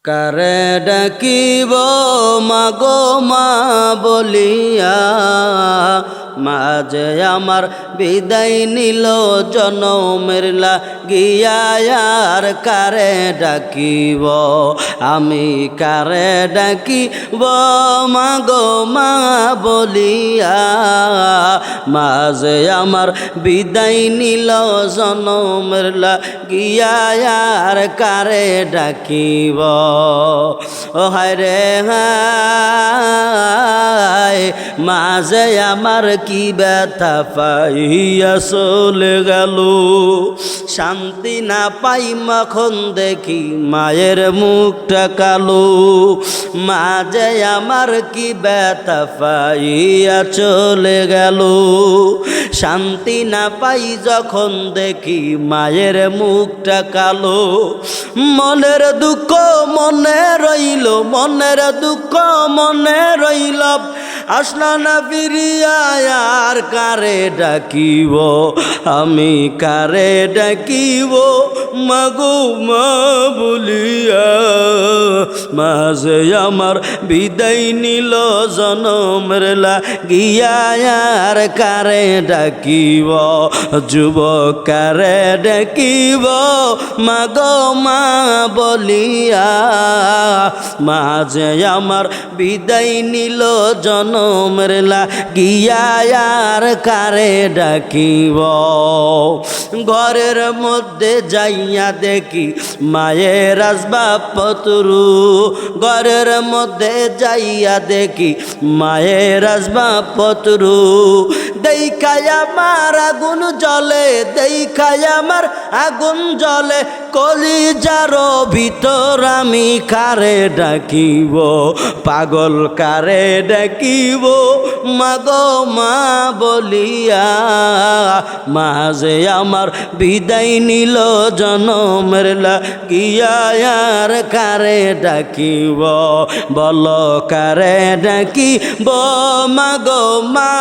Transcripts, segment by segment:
কারে ডাকিব মাগো মা বলিয়া, মাঝে আমার বিদায় নিল জনমের লাগিয়া। আর কারে ডাকিব আমি, কারে ডাকিব মাগো মা বলিয়া, মাঝে আমার বিদায় নিল জনমের লাগিয়া। আর কারে ডাকিব ও হায় রে হায়, মাঝে আমার কি ব্যথা পাইয়া চলে গেল। শান্তি না পাই মখন দেখি মায়ের মুখটা কালো। মাঝে আমার কি ব্যথা পাইয়া চলে গেল। শান্তি না পাই যখন দেখি মায়ের মুখটা কালো। মনের দুঃখ মনে রইল, মনের দুঃখ মনে রইল, আসলা না ফিরিয়া। আর কারে ডাকিব আমি, কারে ডাকিব মাগো মা বলিয়া, মাঝে আমার বিদায় নিল জনমের লাগিয়া। আর কারে ডাকিব যুবক, কারে ডাকিব মাগো মা বলিয়া, মাঝে আমার বিদায় নিল জনমের লাগিয়া। আর কারে ডাকিব ঘরের মধ্যে যাইয়া দেখি মায়ের আসবাবপত্র, ঘরের মধ্যে যাইয়া দেখি মায়ের আসবাবপত্র। দেখায় আমার আগুন জ্বলে, দেখায় আমার আগুন জ্বলে, কলিজার ভিতর আমি কারে ডাকিব পাগল, কারে ডাকিব মাগো মা বলিয়া, মাঝে আমার বিদায় নিল জনমের লাগিয়া। আর কারে ডাকিব বল, কারে ডাকিব মাগো মা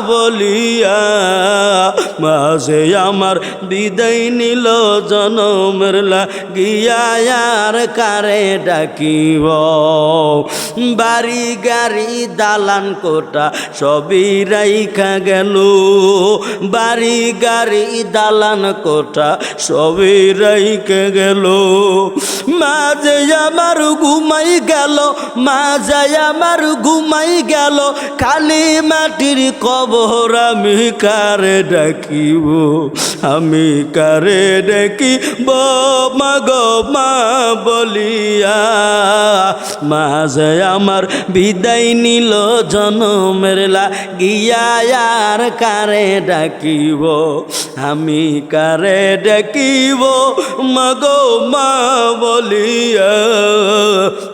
বলিয়া, মাঝে আমার বিদায় নিল জনমের লাগিয়া। আর কারে ডাকিব বাড়ি গাড়ি দালান কোটা সবই রাইখা গেল, বাড়ি গাড়ি দালান কোটা সবই রাইখা গেল। মাঝে আমার ঘুমাই গেল, মাঝে আমার ঘুমাই গেল, খালি মাটির কবর আমি কারে ডাকিব, আমি কারে ডাকিব মাগো মা বলিয়া, মাঝে আমার বিদায় নিল জনমের লাগিয়া। আর কারে ডাকিব আমি, কারে ডাকিব মাগো মা বলিয়া,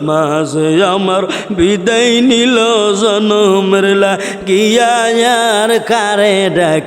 মাঝে আমার বিদায় নিল জনমের লাগিয়া। আর কারে ডাকি